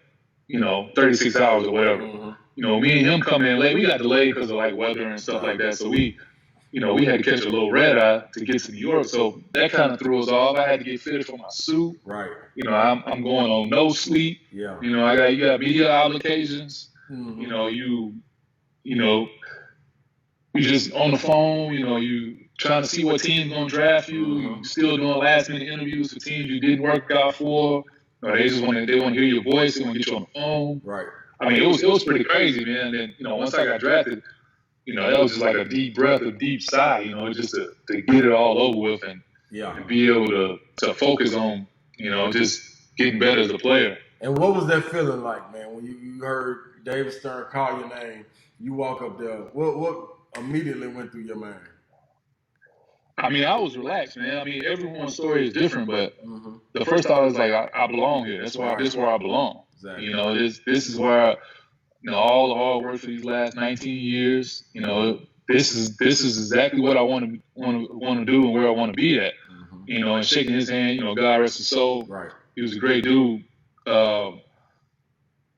36 hours or whatever. Me and him come in late. We got delayed because of like weather and stuff like that. So we had to catch a little red eye to get to New York. So that kind of threw us off. I had to get fitted for my suit. Right. I'm going on no sleep. Yeah. You got media obligations. You just on the phone. You trying to see what team's gonna draft you. You still doing last minute interviews for teams you didn't work out for. Or they want to hear your voice. They want to get you on the phone. Right. I mean, it was pretty crazy, man. And once I got drafted, that was just like a deep breath, a deep sigh. Just to get it all over with and be able to focus on just getting better as a player. And what was that feeling like, man, when you heard David Stern call your name? You walk up there. What immediately went through your mind? I mean, I was relaxed, man. I mean, everyone's story is different, but the first thought was like, I belong here. This is where I belong. Exactly. This is where all the hard work for these last 19 years. This is exactly what I want to do and where I want to be at. And shaking his hand. God rest his soul. Right. He was a great dude.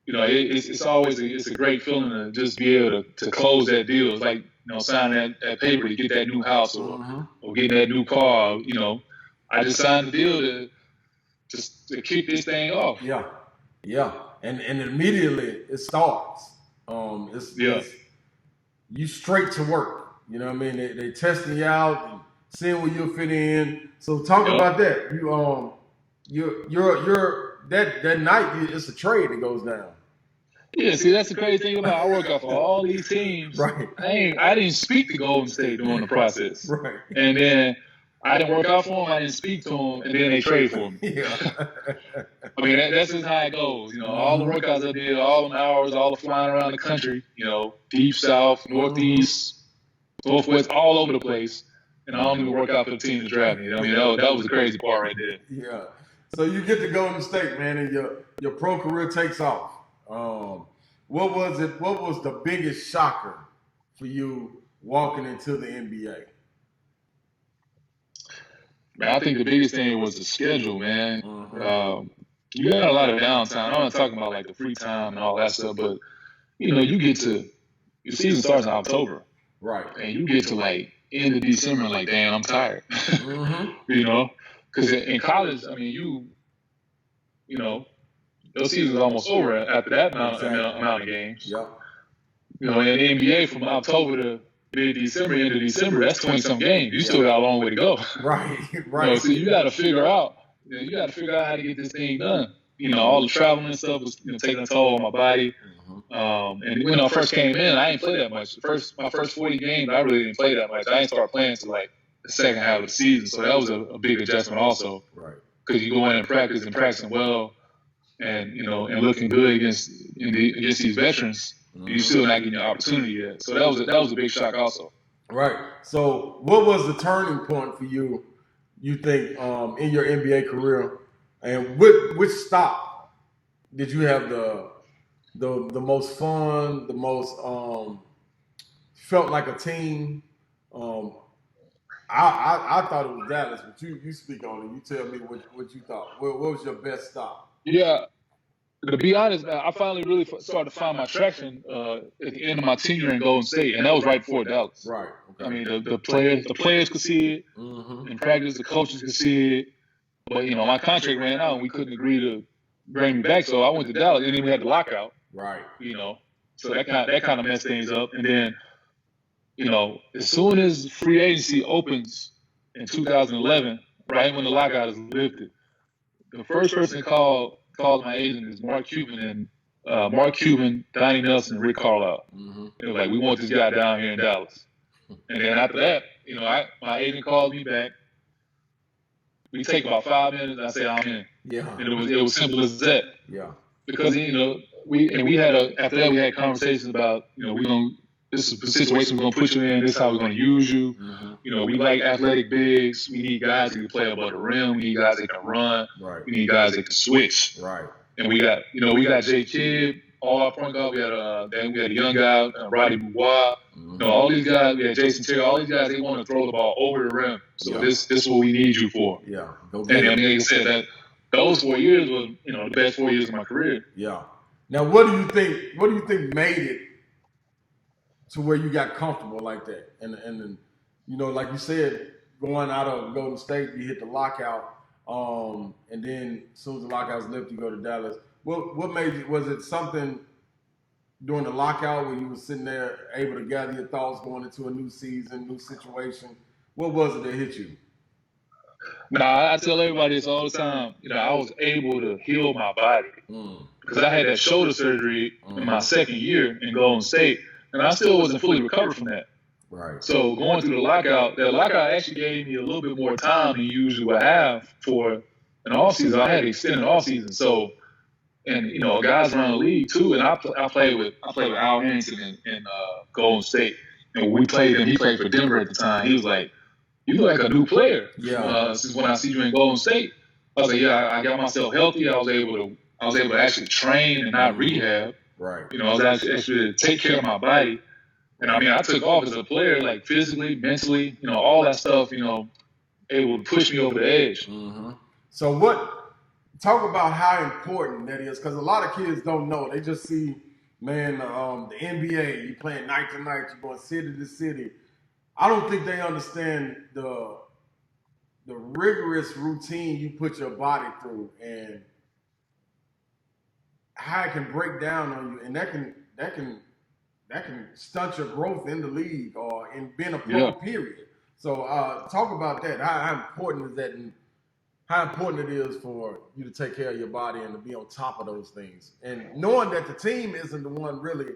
It's always a great feeling to just be able to close that deal. It's like signing that paper to get that new house or getting that new car. I just signed the deal to kick this thing off. Yeah, and immediately it starts. It's you straight to work. You know what I mean? They testing you out and seeing where you'll fit in. So talk about that. You're that night. It's a trade that goes down. Yeah, see, that's the crazy thing about I work out for all these teams. Right. I didn't speak to Golden State during the process. Right. And then I didn't work out for him. I didn't speak to him, and then they trade for me. Yeah. I mean, that's just how it goes. All the workouts I did, all them hours, all the flying around the country, deep south, northeast, northwest, all over the place. And I don't even work out for the team to draft me. I mean, that was the crazy part right there. Yeah. So you get to Golden State, man, and your pro career takes off. What was it? What was the biggest shocker for you walking into the NBA? Man, I think the biggest thing was the schedule, man. You got a lot of downtime. I'm not talking about like the free time and all that stuff, but you get to your season starts in October, right? And you get to like end of December, like, damn, I'm tired. Because in college, I mean, those season's almost over after that amount of games. Yep. In the NBA from October to mid-December, end of December, that's 20-some games. You still got a long way to go. Right. So you got to figure out. You got to figure out how to get this thing done. All the traveling and stuff was taking a toll on my body. And when I first came in, I didn't play that much. My first 40 games, I really didn't play that much. I didn't start playing until like the second half of the season. So that was a big adjustment also. Right. Because you go in and practicing well, and and looking good against these veterans. You're still not getting your opportunity yet. So that was a big shock also. Right. So what was the turning point for you? You think in your NBA career, and which stop did you have the most fun, the most felt like a team? I thought it was Dallas, but you speak on it. You tell me what you thought. What was your best stop? Yeah. To be honest, man, I finally really started to find my traction at the end of my tenure in Golden State, and that was right before Dallas. Right. Okay. I mean, the players could see it in practice. The coaches could see it, but my contract ran out, and we couldn't agree to bring me back. So I went to Dallas, and then we had the lockout. Right. So that kind of messed things up. And then, as soon as free agency opens in 2011, right when the lockout is lifted, the first person called my agent is Mark Cuban, Donnie Nelson, and Rick Carlisle. It was like, we want this guy down here in Dallas. And then after that, my agent called me back. We take about 5 minutes. I say I'm in. Yeah. And it was simple as that. Yeah. Because after that we had conversations about this is the situation we're gonna put you in. This is how we're gonna use you. We like athletic bigs. We need guys that can play above the rim. We need guys that can run. Right. We need guys that can switch. Right. And we got Jay Kidd, all our point guard. We had a young guy, Roddy Boubois. All these guys. We had Jason Terry. All these guys, they want to throw the ball over the rim. So this is what we need you for. Yeah. And like I said, that those 4 years was the best 4 years of my career. Yeah. Now, what do you think made it to where you got comfortable like that? And like you said, going out of Golden State, you hit the lockout, and then as soon as the lockout was lifted, you go to Dallas. What made you? Was it something during the lockout where you were sitting there able to gather your thoughts going into a new season, new situation? What was it that hit you? I tell everybody this all the time. I was able to heal my body because I had that shoulder surgery in my second year in Golden State, and I still wasn't fully recovered from that. Right. So going through the lockout, that lockout actually gave me a little bit more time than usually would have for an off season. I had extended off season, so and guys around the league too. And I played with Al Harrington in Golden State, and when we played him, he played for Denver at the time. He was like, "You look like a new player." Yeah. Since when I see you in Golden State, I was like, "Yeah, I got myself healthy. I was able to actually train and not rehab. Right. I was actually to take care of my body." And I mean, I took off as a player, like physically, mentally, all that stuff, able to push me over the edge. So talk about how important that is, because a lot of kids don't know. They just see, man, the NBA, you playing night to night, you're going city to city. I don't think they understand the rigorous routine you put your body through and how it can break down on you, and that can stunt your growth in the league or in being a pro, period. So talk about that. How important is that, and how important it is for you to take care of your body and to be on top of those things, and knowing that the team isn't the one really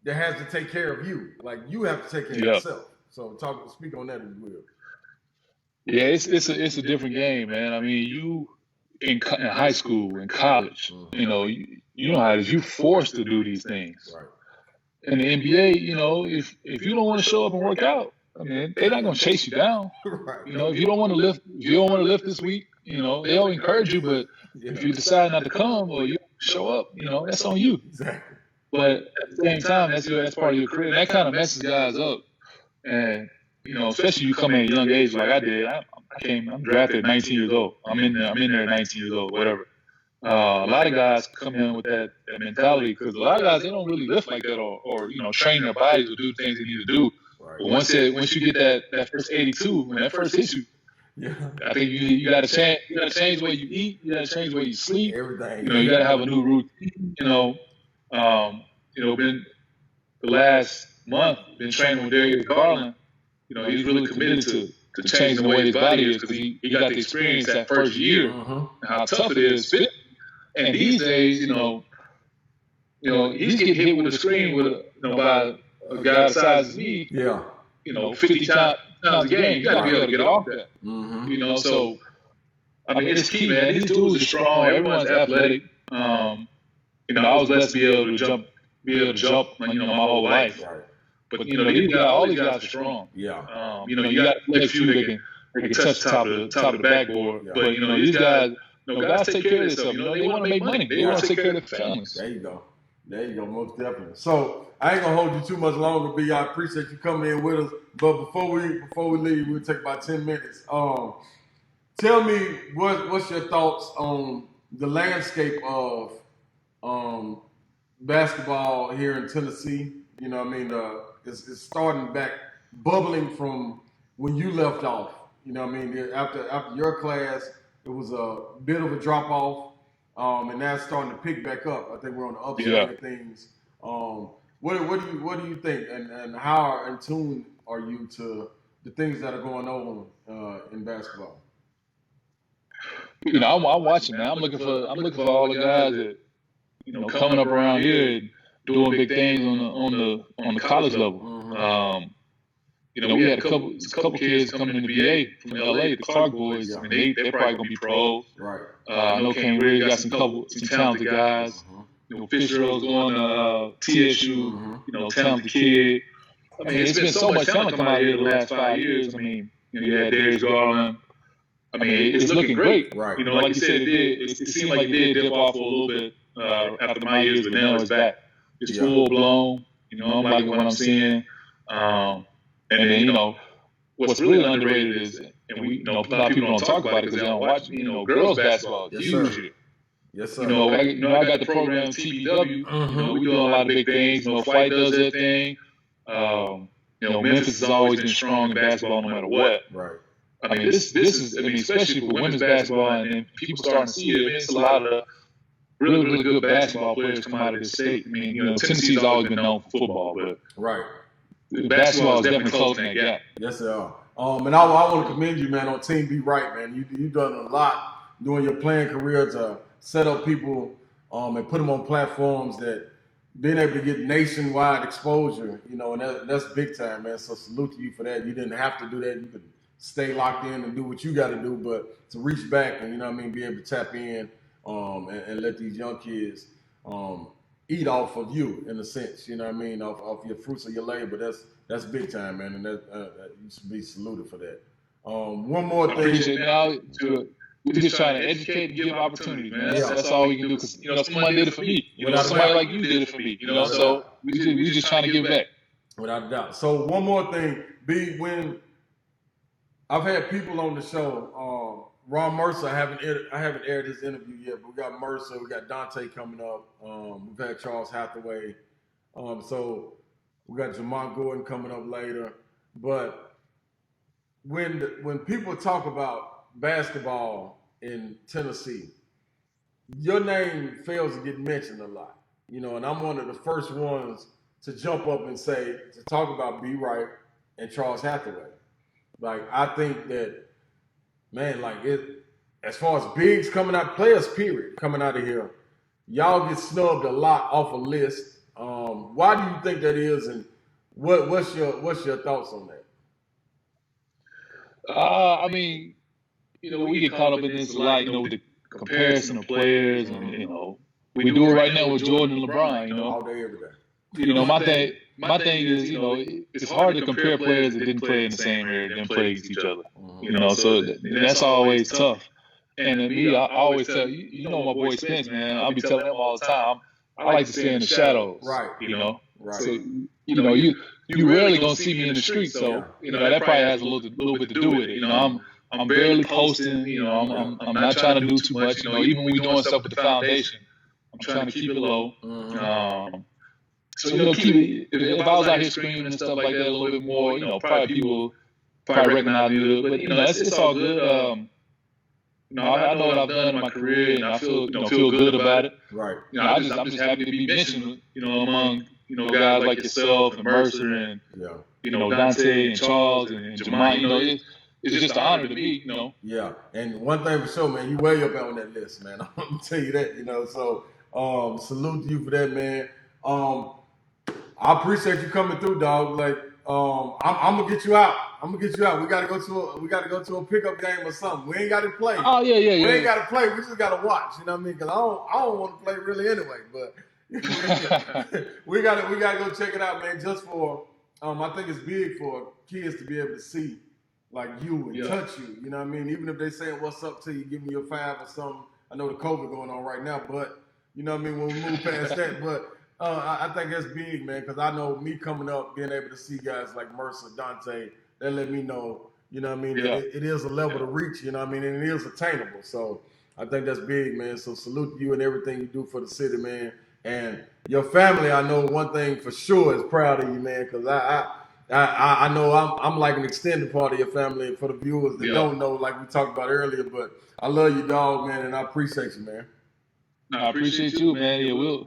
that has to take care of you. Like, you have to take care of yourself. So speak on that as well. Yeah, it's a different game, man. I mean, you in high school, in college, you know how it is. You forced to do these things. Right. In the NBA, if you don't want to show up and work out, I mean, they're not gonna chase you down. Right. If you don't want to lift, if you don't want to lift this week, they'll encourage you. But if you decide not to come or you show up, that's on you. Exactly. But at the same time, that's part of your career. And that kind of messes guys up. And especially you come at a young age like I did. I'm drafted at 19 years old. I'm in there at 19 years old, whatever. A lot of guys come in with that mentality because a lot of guys, they don't really lift like that or train their bodies or do things they need to do. Right. But once you get that first 82, when that first hits you, Yeah. I think you got to change. You got to change the way you eat. You got to change the way you sleep. Everything. You got to have a new routine. Been the last month been training with Darius Garland. He's really committed to changing the way his body is because he got the experience that first year and how tough it is. And these days, he's getting hit with a screen by a guy the size of me. Yeah. 50 times a game. You got to be able to get off that. Mm-hmm. So I mean, it's key, man. These dudes are strong. Everyone's athletic. I was blessed to be able to jump, my whole life. Right. But all these guys are strong. Yeah. You got a few that can touch the top of the backboard. Yeah. But these guys, guys take care of themselves. They want to make money. They want to take care of their families. There you go, most definitely. So I ain't gonna hold you too much longer, B. I appreciate you coming in with us. But before we leave, we'll take about 10 minutes. Tell me what's your thoughts on the landscape of basketball here in Tennessee. It's starting back, bubbling from when you left off. After your class, it was a bit of a drop off, and now it's starting to pick back up. I think we're on the upside of things. What do you think, and how in tune are you to the things that are going on in basketball? I'm watching now. I'm looking for all the guys that coming up around here and doing big things on the college level. We had a couple kids coming in the BA from LA, the Clark boys. I mean, they're probably gonna be pros. Right. I know Kane Ridge got some talented guys. Fisher's going to TSU. Talented kid. I mean, it's been so much talent come out here the last 5 years. I mean, you had Darius Garland. I mean, it's looking great. Right. Like you said, it seemed like it did dip off for a little bit after my years, but now it's back. It's full blown. I'm liking what I'm seeing. And then, what's really underrated is, and a lot of people don't talk about it because they don't watch, girls basketball is huge here. Yes, sir. I got the program TBW. We doing a lot of big things. Flight does their thing. Memphis has always been strong in basketball no matter what. Right. I mean, this is, especially for women's basketball, and people starting to see it. It's a lot of really, really good basketball players come out of this state. I mean, Tennessee's always been known for football, but right. Basketball is definitely closing that gap. Yes, they are. And I want to commend you, man, on Team Be Right, man. You've done a lot during your playing career to set up people and put them on platforms that being able to get nationwide exposure, and that's big time, man. So salute to you for that. You didn't have to do that. You could stay locked in and do what you got to do, but to reach back and, be able to tap in and let these young kids eat off of you in a sense, off your fruits of your labor. That's big time, man, and that you should be saluted for that. One more thing. I appreciate it. We're just trying to educate and give opportunities, man. That's all we can do because somebody did it for me. Somebody like you did it for me. So we just trying to give back. Without a doubt. So one more thing, B. When I've had people on the show, Ron Mercer, I haven't aired his interview yet, but we got Mercer, we got Dante coming up. We've had Charles Hathaway. So we got Jamont Gordon coming up later. But when people talk about basketball in Tennessee, your name fails to get mentioned a lot. And I'm one of the first ones to jump up and to talk about B. Wright and Charles Hathaway. Like, I think that, man, as far as bigs coming out, players, period, coming out of here, y'all get snubbed a lot off a list. Why do you think that is, and what's your thoughts on I mean, we get caught up in this a lot, with the comparison of players, and we do it right now with Jordan and LeBron. All day, every day. My thing is, it's hard to compare players that didn't play in the same area, didn't play against each other. So that's always tough. And then me, I always tell my boy Spence, man. I'll be telling him all the time. I like to stay in the shadows. Right. Right. So you rarely gonna see me in the street. So that probably has a little bit to do with it. I'm barely posting. I'm not trying to do too much. Even when we're doing stuff with the foundation, I'm trying to keep it low. So keep it. If I was out here screaming and stuff like that a little bit more, probably people recognize me. But it's all good. I know what I've done in my career, and I feel good about it. Right. I'm just happy to be mentioned, among guys like yourself and Mercer and Dante and Charles and Jamai. It's just an honor to be, Yeah, and one thing for sure, man, you way up on that list, man. I'm gonna tell you that, So salute to you for that, man. I appreciate you coming through, dog. Like, I'm gonna get you out. We gotta go to a pickup game or something. We ain't gotta play. Oh yeah. We ain't gotta play. We just gotta watch. You know what I mean? Because I don't want to play really anyway. But we gotta go check it out, man. Just for I think it's big for kids to be able to see like you and touch you. You know what I mean? Even if they saying what's up to you, giving you a five or something. I know the COVID going on right now, but you know what I mean. When we move past that, but. I think that's big, man, because I know me coming up, being able to see guys like Mercer, Dante, that let me know, you know what I mean, that it is a level to reach, you know what I mean, and it is attainable. So I think that's big, man. So salute to you and everything you do for the city, man. And your family, I know one thing for sure is proud of you, man, because I know I'm like an extended part of your family. And for the viewers that don't know, like we talked about earlier, but I love you, dog, man, and I appreciate you, man. No, I appreciate you, man. Yeah,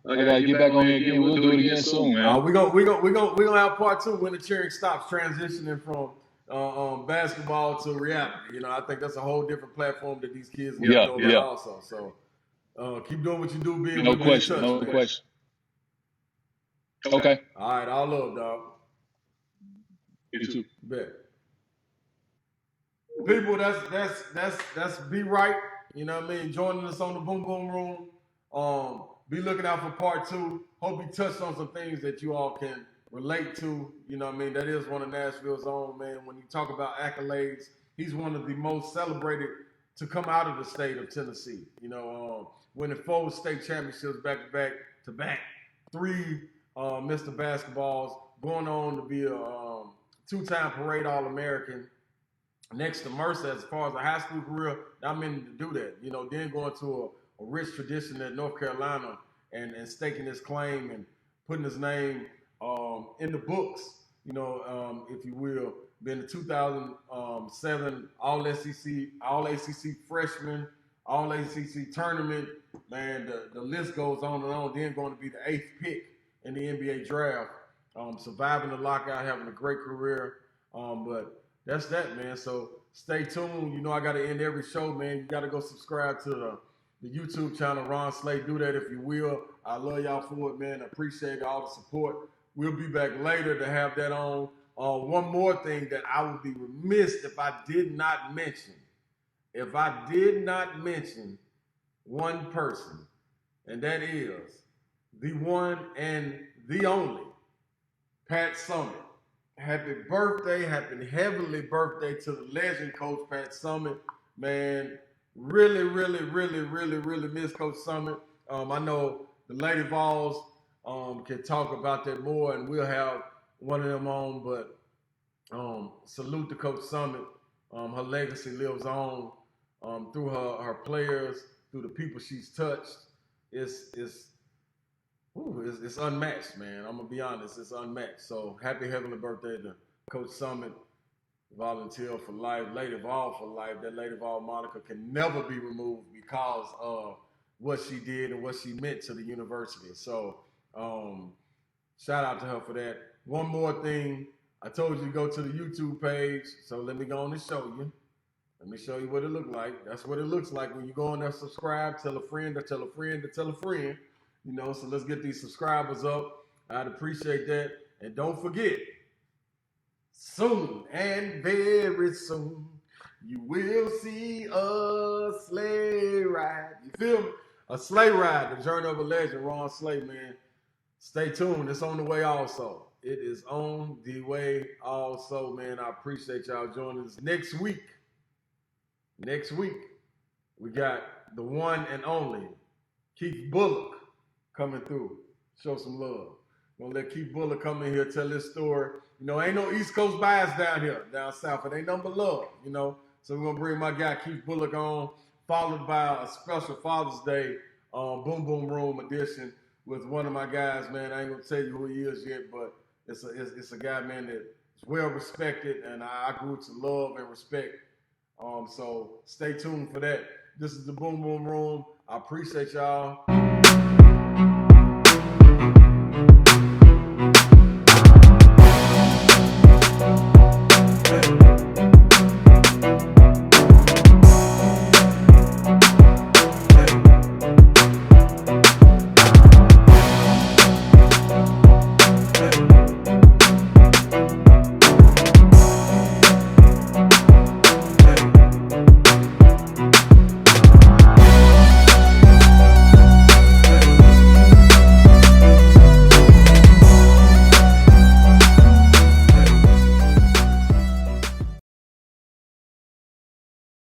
I gotta get back on here again. We'll do it again soon, man. We're gonna have part two when the cheering stops, transitioning from basketball to reality. I think that's a whole different platform that these kids get to know about also. So keep doing what you do, big. No question. No question. Okay. All right, all love, dog. You too. Bet. People, that's be right. You know what I mean? Joining us on the Boom Boom Room. Be looking out for part two. Hope he touched on some things that you all can relate to. You know what I mean? That is one of Nashville's own, man. When you talk about accolades, he's one of the most celebrated to come out of the state of Tennessee. Winning 4 state championships back to back, 3 Mr. Basketballs, going on to be a 2-time parade All-American. Next to Mercer, as far as a high school career, I'm in to do that. Then going to a rich tradition at North Carolina and staking his claim and putting his name in the books, if you will. Been the 2007 All-ACC freshman, All-ACC tournament. Man, the list goes on and on. Then going to be the 8th pick in the NBA draft. Surviving the lockout, having a great career. But that's that, man. So stay tuned. I got to end every show, man. You got to go subscribe to the YouTube channel, Ron Slay. Do that if you will. I love y'all for it, man. I appreciate all the support. We'll be back later to have that on. One more thing that I would be remiss if I did not mention. If I did not mention one person, and that is the one and the only Pat Summitt. Happy birthday, happy heavenly birthday to the legend, Coach Pat Summitt. Man, really miss Coach Summitt. I know the Lady Vols can talk about that more, and we'll have one of them on. But salute to Coach Summitt. Her legacy lives on through her players, through the people she's touched. It's unmatched, man. I'm gonna be honest, it's unmatched. So happy heavenly birthday to Coach Summitt, volunteer for life, Lady Vol for life. That Lady Vol moniker can never be removed because of what she did and what she meant to the university. So shout out to her for that. One more thing, I told you to go to the YouTube page, so let me go on and show you. Let me show you what it looked like. That's what it looks like when you go on there, subscribe, tell a friend to tell a friend to tell a friend. So let's get these subscribers up. I'd appreciate that. And don't forget, Soon and very soon, you will see a sleigh ride. You feel me? A sleigh ride, the journey of a legend, Ron Slay, man. Stay tuned. It's on the way also. It is on the way also, man. I appreciate y'all joining us. Next week, we got the one and only Keith Bullock coming through. Show some love. Gonna let Keith Bullock come in here, tell his story. You know, ain't no East Coast bias down here, down south. It ain't nothing but love, you know. So we're gonna bring my guy Keith Bullock on, followed by a special Father's Day Boom Boom Room edition with one of my guys, man. I ain't gonna tell you who he is yet, but it's a guy, man, that is well respected, and I grew to love and respect. So stay tuned for that. This is the Boom Boom Room. I appreciate y'all.